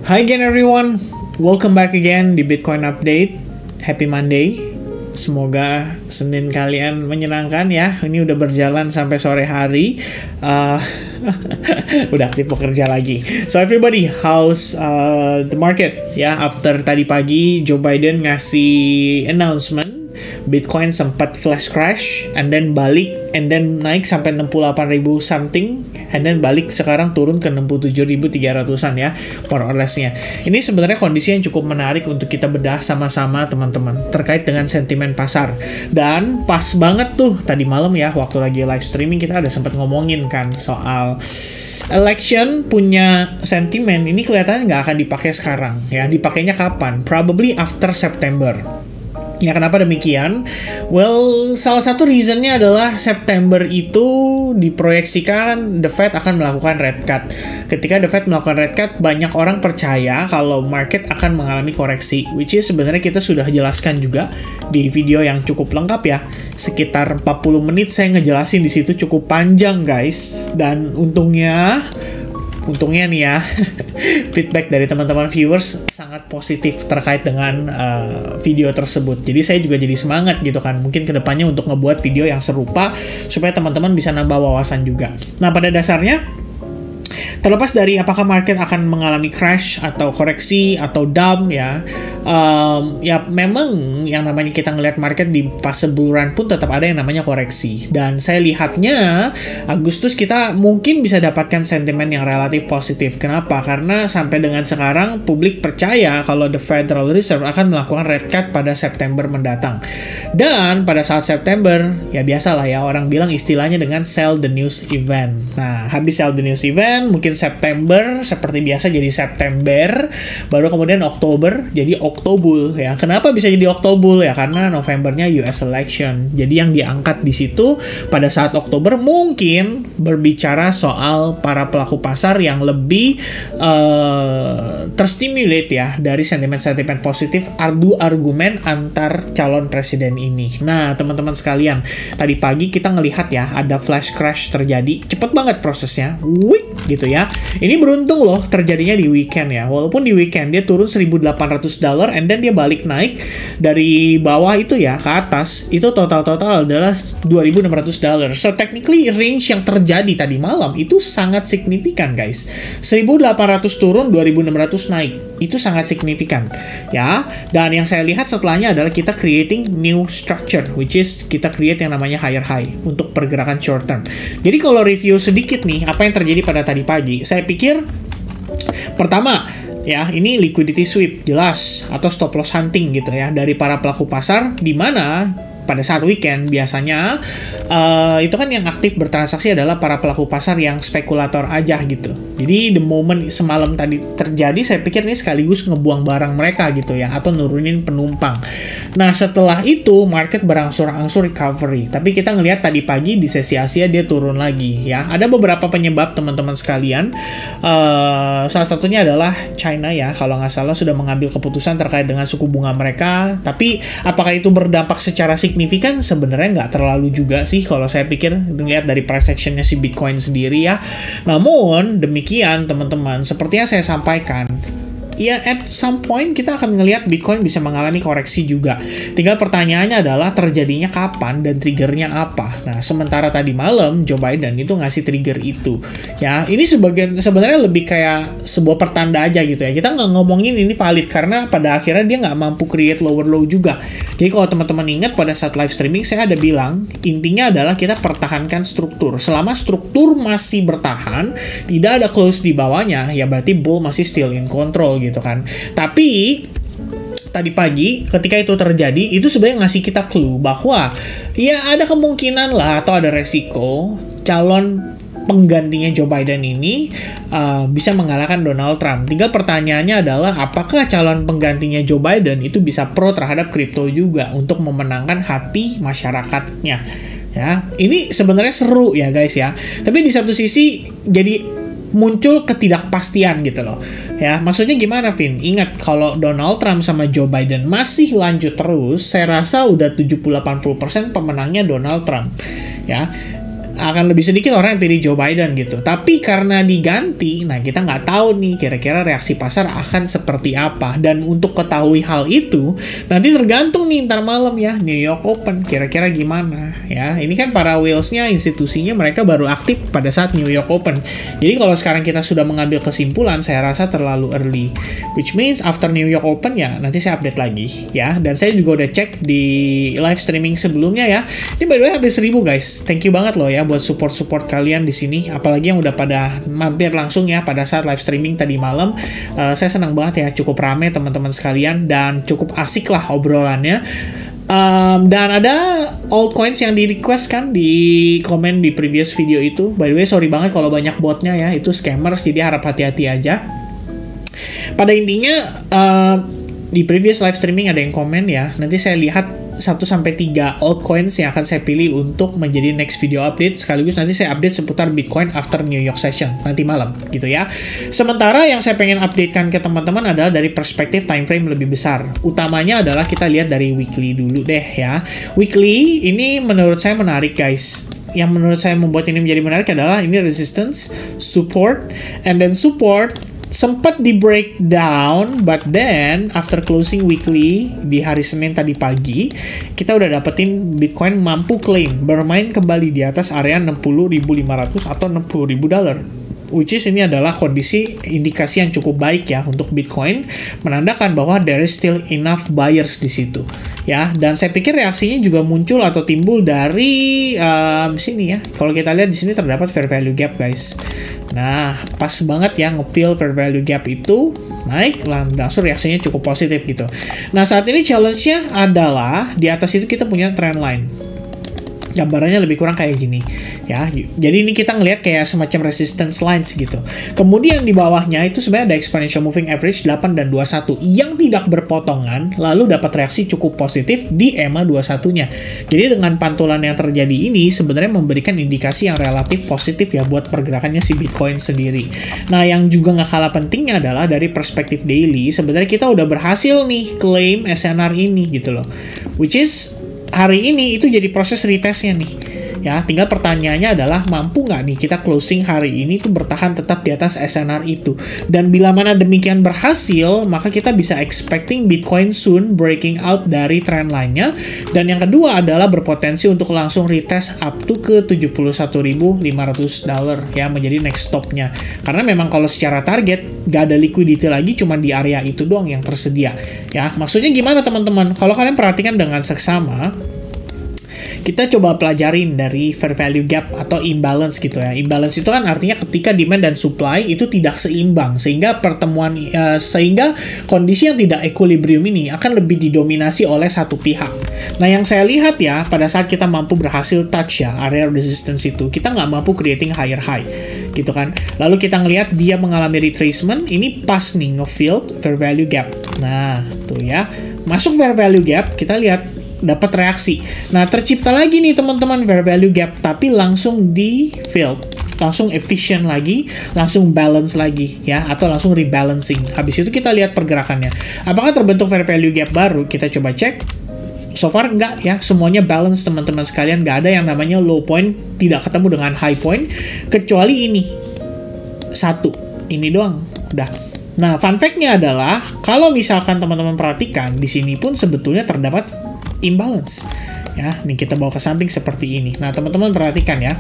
Hi again everyone, welcome back again di Bitcoin Update. Happy Monday. Semoga Senin kalian menyenangkan ya. Ini udah berjalan sampai sore hari. Udah aktif bekerja lagi. So everybody, how's the market? Ya, after tadi pagi Joe Biden ngasih announcement, Bitcoin sempat flash crash, and then balik, and then naik sampai 68.000 something, and then balik sekarang turun ke 67.300-an ya, more or less-nya. Ini sebenarnya kondisi yang cukup menarik untuk kita bedah sama-sama teman-teman, terkait dengan sentimen pasar. Dan pas banget tuh, tadi malam ya, waktu lagi live streaming kita ada sempat ngomongin kan, soal election punya sentimen, ini kelihatannya nggak akan dipakai sekarang ya, dipakainya kapan? Probably after September. Ya, kenapa demikian? Well, salah satu reasonnya adalah September itu diproyeksikan The Fed akan melakukan rate cut. Ketika The Fed melakukan rate cut, banyak orang percaya kalau market akan mengalami koreksi, which is sebenarnya kita sudah jelaskan juga di video yang cukup lengkap ya. Sekitar 40 menit saya ngejelasin di situ, cukup panjang guys. Dan untungnya nih ya, feedback dari teman-teman viewers sangat positif terkait dengan video tersebut. Jadi saya juga jadi semangat gitu kan, mungkin kedepannya untuk ngebuat video yang serupa supaya teman-teman bisa nambah wawasan juga. Nah, pada dasarnya terlepas dari apakah market akan mengalami crash atau koreksi atau dump ya, ya memang yang namanya kita ngelihat market di fase bull run pun tetap ada yang namanya koreksi. Dan saya lihatnya Agustus kita mungkin bisa dapatkan sentimen yang relatif positif. Kenapa? Karena sampai dengan sekarang publik percaya kalau the Federal Reserve akan melakukan rate cut pada September mendatang. Dan pada saat September, ya biasalah ya, orang bilang istilahnya dengan sell the news event. Nah, habis sell the news event, mungkin September seperti biasa jadi September, baru kemudian Oktober jadi Oktobul ya. Kenapa bisa jadi Oktobul ya? Karena Novembernya US election. Jadi yang diangkat di situ pada saat Oktober mungkin berbicara soal para pelaku pasar yang lebih terstimulate ya dari sentimen-sentimen positif, adu argumen antar calon presiden ini. Nah, teman-teman sekalian, tadi pagi kita ngelihat ya ada flash crash terjadi, cepet banget prosesnya, gitu ya. Ini beruntung loh terjadinya di weekend ya. Walaupun di weekend dia turun $1.800 and then dia balik naik dari bawah itu ya ke atas, itu total adalah $2.600. So technically range yang terjadi tadi malam itu sangat signifikan guys. 1.800 turun, 2.600 naik. Itu sangat signifikan ya. Dan yang saya lihat setelahnya adalah kita creating new structure, which is kita create yang namanya higher high untuk pergerakan short term. Jadi kalau review sedikit nih apa yang terjadi pada tadi pagi, saya pikir pertama ya, ini liquidity sweep jelas atau stop loss hunting gitu ya dari para pelaku pasar, di mana pada saat weekend biasanya itu kan yang aktif bertransaksi adalah para pelaku pasar yang spekulator aja gitu. Jadi the moment semalam tadi terjadi, saya pikir ini sekaligus ngebuang barang mereka gitu ya, atau nurunin penumpang. Nah, setelah itu market berangsur-angsur recovery. Tapi kita ngelihat tadi pagi di sesi Asia dia turun lagi ya. Ada beberapa penyebab teman-teman sekalian. Salah satunya adalah China ya, kalau nggak salah sudah mengambil keputusan terkait dengan suku bunga mereka. Tapi apakah itu berdampak secara signifikan? Sebenarnya nggak terlalu juga sih kalau saya pikir, dilihat dari price action-nya si Bitcoin sendiri ya. Namun demikian teman-teman, seperti yang saya sampaikan, ya at some point kita akan ngelihat Bitcoin bisa mengalami koreksi juga. Tinggal pertanyaannya adalah terjadinya kapan dan triggernya apa. Nah, sementara tadi malam Joe Biden itu ngasih trigger itu. Ya, ini sebenarnya lebih kayak sebuah pertanda aja gitu ya. Kita nggak ngomongin ini valid karena pada akhirnya dia nggak mampu create lower low juga. Jadi kalau teman-teman ingat pada saat live streaming saya ada bilang intinya adalah kita pertahankan struktur. Selama struktur masih bertahan, tidak ada close di bawahnya, ya berarti bull masih still in control gitu kan. Tapi tadi pagi ketika itu terjadi, itu sebenarnya ngasih kita clue bahwa ya ada kemungkinan lah atau ada resiko calon penggantinya Joe Biden ini bisa mengalahkan Donald Trump. Tinggal pertanyaannya adalah apakah calon penggantinya Joe Biden itu bisa pro terhadap kripto juga untuk memenangkan hati masyarakatnya. Ya, ini sebenarnya seru ya guys ya. Tapi di satu sisi jadi muncul ketidakpastian gitu loh. Ya, maksudnya gimana, Vin? Ingat kalau Donald Trump sama Joe Biden masih lanjut terus, saya rasa udah 70-80% pemenangnya Donald Trump. Ya. akan lebih sedikit orang yang pilih Joe Biden gitu. Tapi karena diganti, nah kita nggak tahu nih kira-kira reaksi pasar akan seperti apa. Dan untuk ketahui hal itu, nanti tergantung nih ntar malam ya, New York Open kira-kira gimana ya. Ini kan para whales-nya, institusinya mereka baru aktif pada saat New York Open. Jadi kalau sekarang kita sudah mengambil kesimpulan, saya rasa terlalu early. Which means after New York Open ya, nanti saya update lagi ya. Dan saya juga udah cek di live streaming sebelumnya ya. Ini by the way habis 1000 guys. Thank you banget loh ya buat support kalian di sini. Apalagi yang udah pada mampir langsung ya pada saat live streaming tadi malam. Saya senang banget ya, cukup rame teman-teman sekalian dan cukup asik lah obrolannya. Dan ada altcoins yang di request kan di komen di previous video itu. By the way sorry banget kalau banyak botnya ya, itu scammers, jadi harap hati-hati aja. Pada intinya di previous live streaming ada yang komen ya, nanti saya lihat 1-3 altcoins yang akan saya pilih untuk menjadi next video update, sekaligus nanti saya update seputar Bitcoin after New York session nanti malam gitu ya. Sementara yang saya pengen updatekan ke teman-teman adalah dari perspektif time frame lebih besar. Utamanya adalah kita lihat dari weekly dulu deh ya. Weekly ini menurut saya menarik guys. Yang menurut saya membuat ini menjadi menarik adalah ini resistance, support, and then support sempat di breakdown, but then after closing weekly di hari Senin tadi pagi, kita udah dapetin Bitcoin mampu claim bermain kembali di atas area 60.500 atau $60.000. Which is ini adalah kondisi indikasi yang cukup baik ya untuk Bitcoin, menandakan bahwa there is still enough buyers di situ ya. Dan saya pikir reaksinya juga muncul atau timbul dari sini ya. Kalau kita lihat di sini terdapat fair value gap guys. Nah pas banget ya nge-fill fair value gap itu naik, langsung reaksinya cukup positif gitu. Nah saat ini challenge-nya adalah di atas itu kita punya trend line. Gambarannya lebih kurang kayak gini ya. Jadi ini kita ngelihat kayak semacam resistance lines gitu. Kemudian di bawahnya itu sebenarnya ada exponential moving average 8 dan 21 yang tidak berpotongan, lalu dapat reaksi cukup positif di EMA 21-nya. Jadi dengan pantulan yang terjadi ini sebenarnya memberikan indikasi yang relatif positif ya buat pergerakannya si Bitcoin sendiri. Nah, yang juga nggak kalah pentingnya adalah dari perspektif daily, sebenarnya kita udah berhasil nih claim SNR ini gitu loh. Which is hari ini itu jadi proses retestnya nih ya. Tinggal pertanyaannya adalah mampu nggak nih kita closing hari ini tuh bertahan tetap di atas SNR itu. Dan bila mana demikian berhasil, maka kita bisa expecting Bitcoin soon breaking out dari trend line-nya. Dan yang kedua adalah berpotensi untuk langsung retest up to ke $71.500 ya, menjadi next stop-nya. Karena memang kalau secara target nggak ada liquidity lagi, cuma di area itu doang yang tersedia ya. Maksudnya gimana teman-teman? Kalau kalian perhatikan dengan seksama, kita coba pelajarin dari fair value gap atau imbalance gitu ya. Imbalance itu kan artinya ketika demand dan supply itu tidak seimbang, sehingga sehingga kondisi yang tidak equilibrium ini akan lebih didominasi oleh satu pihak. Nah yang saya lihat ya, pada saat kita mampu berhasil touch ya area resistance itu, kita nggak mampu creating higher high gitu kan. Lalu kita ngelihat dia mengalami retracement, ini pas nih nge-fill fair value gap. Nah tuh ya, masuk fair value gap, kita lihat dapat reaksi. Nah, tercipta lagi nih teman-teman fair value gap, tapi langsung di fill, langsung efficient lagi, langsung balance lagi ya, atau langsung rebalancing. Habis itu kita lihat pergerakannya. Apakah terbentuk fair value gap baru? Kita coba cek. So far enggak ya, semuanya balance teman-teman sekalian, nggak ada yang namanya low point tidak ketemu dengan high point, kecuali ini satu, ini doang udah. Nah, fun fact-nya adalah kalau misalkan teman-teman perhatikan di sini pun sebetulnya terdapat imbalance ya. Nih kita bawa ke samping seperti ini. Nah, teman-teman perhatikan ya.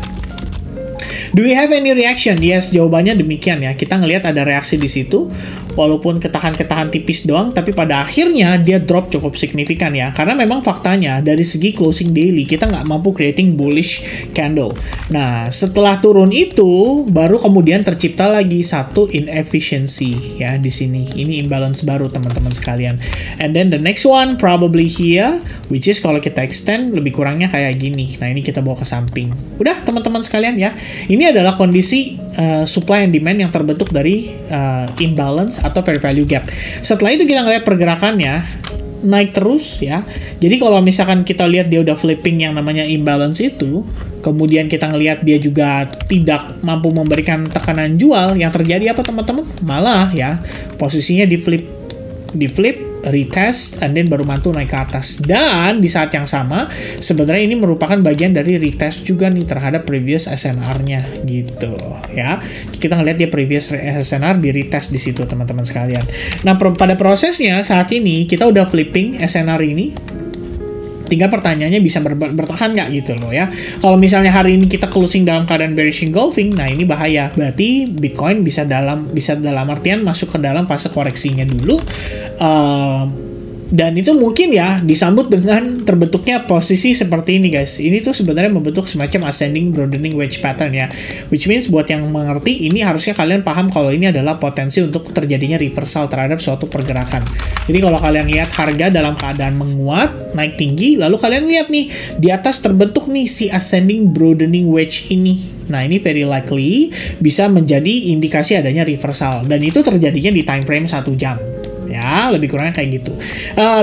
Do we have any reaction? Yes, jawabannya demikian ya. Kita ngelihat ada reaksi di situ, walaupun ketahan-ketahan tipis doang, tapi pada akhirnya dia drop cukup signifikan ya. Karena memang faktanya dari segi closing daily kita nggak mampu creating bullish candle. Nah, setelah turun itu baru kemudian tercipta lagi satu inefficiency ya di sini. Ini imbalance baru teman-teman sekalian. And then the next one probably here, which is kalau kita extend lebih kurangnya kayak gini. Nah, ini kita bawa ke samping. Udah teman-teman sekalian ya. Ini adalah kondisi supply and demand yang terbentuk dari imbalance atau fair value gap. Setelah itu kita ngeliat pergerakannya naik terus ya. Jadi kalau misalkan kita lihat dia udah flipping yang namanya imbalance itu, kemudian kita ngelihat dia juga tidak mampu memberikan tekanan jual, yang terjadi apa teman-teman? Malah ya posisinya di flip retest, and then baru mantul naik ke atas. Dan di saat yang sama, sebenarnya ini merupakan bagian dari retest juga nih terhadap previous SNR-nya gitu ya. Kita ngeliat dia previous SNR di retest di situ teman-teman sekalian. Nah, pada prosesnya saat ini kita udah flipping SNR ini. Tinggal pertanyaannya bisa bertahan nggak gitu loh ya. Kalau misalnya hari ini kita closing dalam keadaan bearish engulfing, nah ini bahaya. Berarti Bitcoin bisa dalam artian masuk ke dalam fase koreksinya dulu. Dan itu mungkin ya disambut dengan terbentuknya posisi seperti ini guys. Ini tuh sebenarnya membentuk semacam ascending broadening wedge pattern ya. Which means buat yang mengerti ini harusnya kalian paham kalau ini adalah potensi untuk terjadinya reversal terhadap suatu pergerakan. Jadi kalau kalian lihat harga dalam keadaan menguat, naik tinggi, lalu kalian lihat nih di atas terbentuk nih si ascending broadening wedge ini. Nah, ini very likely bisa menjadi indikasi adanya reversal. Dan itu terjadinya di time frame 1 jam. Ya, lebih kurangnya kayak gitu.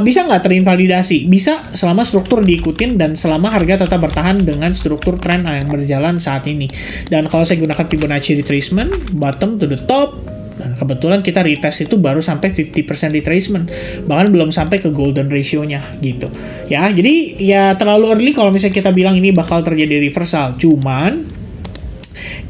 Bisa nggak terinvalidasi? Bisa selama struktur diikutin dan selama harga tetap bertahan dengan struktur tren yang berjalan saat ini. Dan kalau saya gunakan Fibonacci retracement, bottom to the top, nah, kebetulan kita retest itu baru sampai 50% retracement, bahkan belum sampai ke golden ratio-nya gitu. Ya, jadi ya terlalu early kalau misalnya kita bilang ini bakal terjadi reversal. Cuman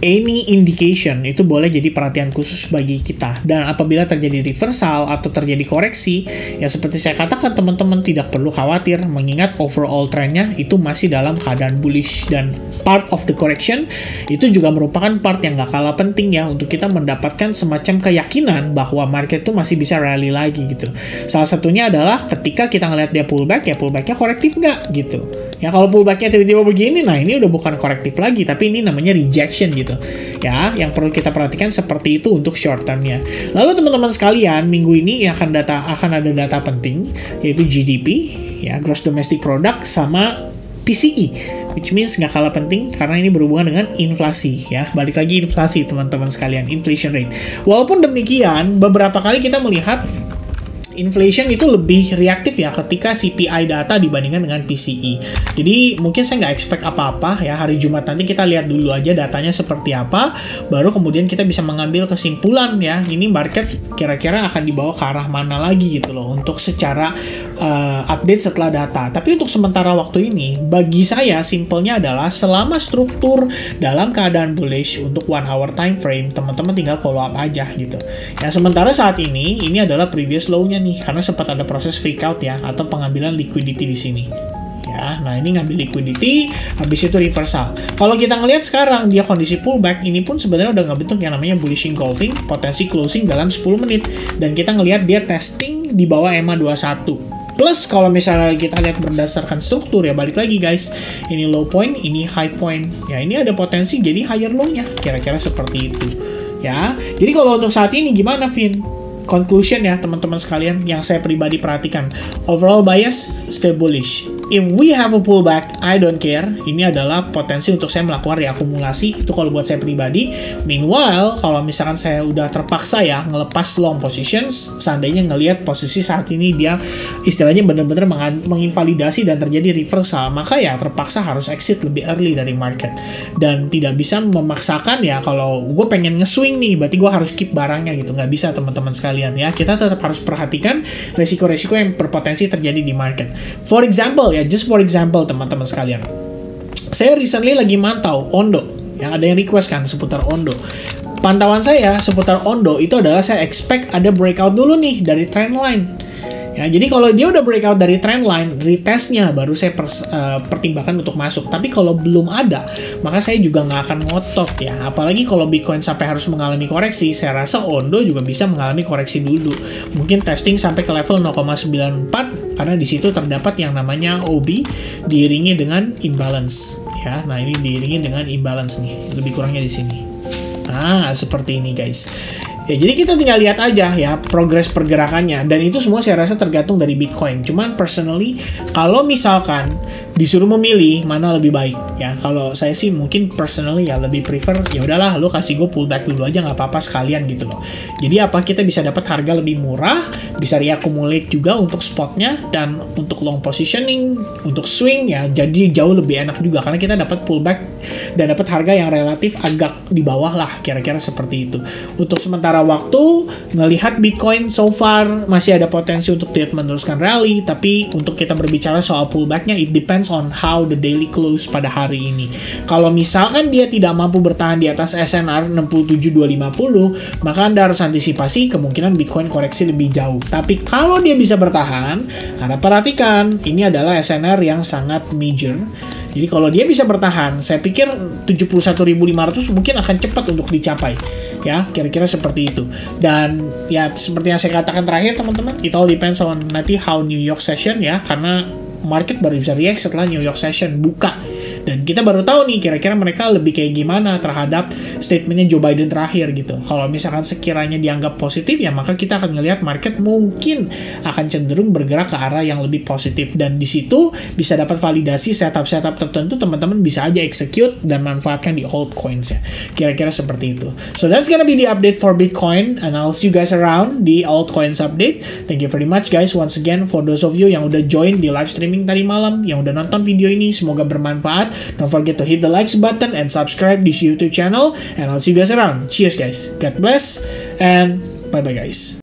any indication itu boleh jadi perhatian khusus bagi kita. Dan apabila terjadi reversal atau terjadi koreksi, ya seperti saya katakan teman-teman tidak perlu khawatir, mengingat overall trennya itu masih dalam keadaan bullish. Dan part of the correction itu juga merupakan part yang gak kalah penting ya untuk kita mendapatkan semacam keyakinan bahwa market itu masih bisa rally lagi gitu. Salah satunya adalah ketika kita ngeliat dia pullback, ya pullbacknya korektif nggak gitu. Ya kalau pullbacknya tiba-tiba begini, nah ini udah bukan korektif lagi, tapi ini namanya rejection gitu. Ya, yang perlu kita perhatikan seperti itu untuk short term-nya. Lalu teman-teman sekalian, minggu ini akan ada data penting, yaitu GDP, ya Gross Domestic Product, sama PCE, which means nggak kalah penting karena ini berhubungan dengan inflasi ya. Balik lagi inflasi teman-teman sekalian, inflation rate. Walaupun demikian, beberapa kali kita melihat inflation itu lebih reaktif ya ketika CPI data dibandingkan dengan PCE. Jadi mungkin saya nggak expect apa-apa ya, hari Jumat nanti kita lihat dulu aja datanya seperti apa, baru kemudian kita bisa mengambil kesimpulan ya, ini market kira-kira akan dibawa ke arah mana lagi gitu loh untuk secara update setelah data. Tapi untuk sementara waktu ini, bagi saya simpelnya adalah selama struktur dalam keadaan bullish untuk 1 hour time frame, teman-teman tinggal follow up aja gitu. Ya sementara saat ini adalah previous low-nya nih, karena sempat ada proses fake out ya, atau pengambilan liquidity di sini. Ya, nah ini ngambil liquidity, habis itu reversal. Kalau kita ngelihat sekarang dia kondisi pullback, ini pun sebenarnya udah ngebentuk yang namanya bullish engulfing, potensi closing dalam 10 menit. Dan kita ngelihat dia testing di bawah EMA 21. Plus kalau misalnya kita lihat berdasarkan struktur ya, balik lagi guys, ini low point, ini high point. Ya ini ada potensi jadi higher low-nya, kira-kira seperti itu. Ya, jadi kalau untuk saat ini gimana, Vin? Conclusion ya teman-teman sekalian yang saya pribadi perhatikan, overall bias stay bullish. If we have a pullback, I don't care. Ini adalah potensi untuk saya melakukan reakumulasi, itu kalau buat saya pribadi. Meanwhile, kalau misalkan saya udah terpaksa ya ngelepas long positions, seandainya ngelihat posisi saat ini dia istilahnya benar-benar menginvalidasi dan terjadi reversal, maka ya terpaksa harus exit lebih early dari market. Dan tidak bisa memaksakan ya, kalau gue pengen nge-swing nih, berarti gue harus keep barangnya gitu. Nggak bisa teman-teman sekalian ya. Kita tetap harus perhatikan resiko-resiko yang berpotensi terjadi di market. For example ya, just for example teman-teman sekalian, saya recently lagi mantau Ondo ya, ada yang request kan seputar Ondo. Pantauan saya seputar Ondo itu adalah saya expect ada breakout dulu nih dari trend line. Ya, jadi kalau dia udah breakout dari trend line, retestnya baru saya pertimbangkan untuk masuk. Tapi kalau belum ada, maka saya juga nggak akan ngotot ya. Apalagi kalau Bitcoin sampai harus mengalami koreksi, saya rasa Ondo juga bisa mengalami koreksi dulu. Mungkin testing sampai ke level 0,94, karena di situ terdapat yang namanya OB diiringi dengan imbalance. Ya, nah ini diiringi dengan imbalance nih, lebih kurangnya di sini. Nah, seperti ini guys. Ya, jadi kita tinggal lihat aja ya progres pergerakannya, dan itu semua saya rasa tergantung dari Bitcoin. Cuman personally, kalau misalkan disuruh memilih mana lebih baik ya, kalau saya sih mungkin personally ya lebih prefer ya udahlah lo kasih gue pullback dulu aja, nggak apa-apa sekalian gitu loh. Jadi apa, kita bisa dapat harga lebih murah, bisa reaccumulate juga untuk spotnya, dan untuk long positioning, untuk swing ya jadi jauh lebih enak juga karena kita dapat pullback dan dapat harga yang relatif agak di bawah lah, kira-kira seperti itu. Untuk sementara sementara waktu, ngelihat Bitcoin so far masih ada potensi untuk dia meneruskan rally, tapi untuk kita berbicara soal pullbacknya, it depends on how the daily close pada hari ini. Kalau misalkan dia tidak mampu bertahan di atas SNR 67250, maka Anda harus antisipasi kemungkinan Bitcoin koreksi lebih jauh. Tapi kalau dia bisa bertahan, Anda perhatikan, ini adalah SNR yang sangat major. Jadi kalau dia bisa bertahan, saya pikir 71.500 mungkin akan cepat untuk dicapai. Ya, kira-kira seperti itu. Dan ya seperti yang saya katakan terakhir teman-teman, it all depends on nanti how New York session ya, karena market baru bisa react setelah New York session buka. Dan kita baru tahu nih kira-kira mereka lebih kayak gimana terhadap statementnya Joe Biden terakhir gitu. Kalau misalkan sekiranya dianggap positif, ya maka kita akan ngelihat market mungkin akan cenderung bergerak ke arah yang lebih positif. Dan di situ bisa dapat validasi setup-setup tertentu, teman-teman bisa aja execute dan manfaatkan di altcoins ya. Kira-kira seperti itu. So that's gonna be the update for Bitcoin, and I'll see you guys around di altcoins update. Thank you very much guys once again for those of you yang udah join di live streaming tadi malam, yang udah nonton video ini, semoga bermanfaat. Don't forget to hit the likes button and subscribe this YouTube channel, and I'll see you guys around. Cheers guys, God bless, and bye bye guys.